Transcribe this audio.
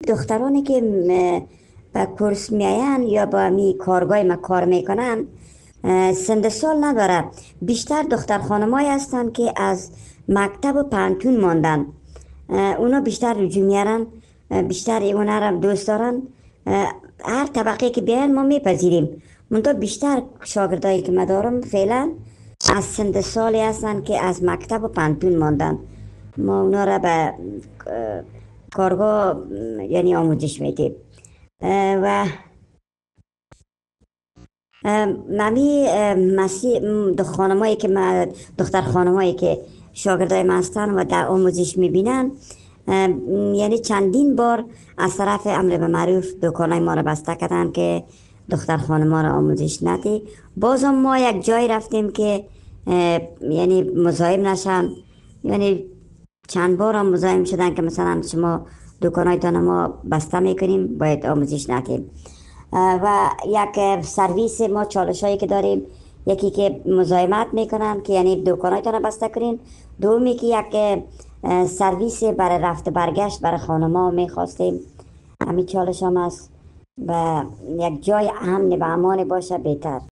دخترانی که به کورس میاین یا با می کارگاه ما کار میکنن سن سال نداره. بیشتر دختر خانمایی هستن که از مکتب و پانتون ماندن. اونا بیشتر رجوع میارن، بیشتر اونا را دوست دارن. هر طبقه که بیاین ما میپذیریم. منتها بیشتر شاگردایی که ما دارم فعلا از سن سالی هستن که از مکتب و پانتون ماندن. ما اونا را به کارگاه یعنی آموزش میدیم. و ممی مسیح خانمایی که دختر خانمایی که شاگردای ما هستن و در آموزش میبینن، یعنی چندین بار از طرف امر به معروف دکانای ما را بسته کردن که دختر خانما را آموزش ندی. بازم ما یک جای رفتیم که یعنی مزاحم نشن، یعنی چند بار هم مزاحم شدن که مثلا شما دکانایتان ما بسته میکنیم باید آموزش ندیم. و یک سرویس ما چالش هایی که داریم، یکی که مزاحمت میکنن که یعنی دکانایتان رو بسته کنین، دومی که یک سرویس برای رفت برگشت برای خانما میخواستیم. همین چالش هم هست و یک جای امن و امان باشه بهتر.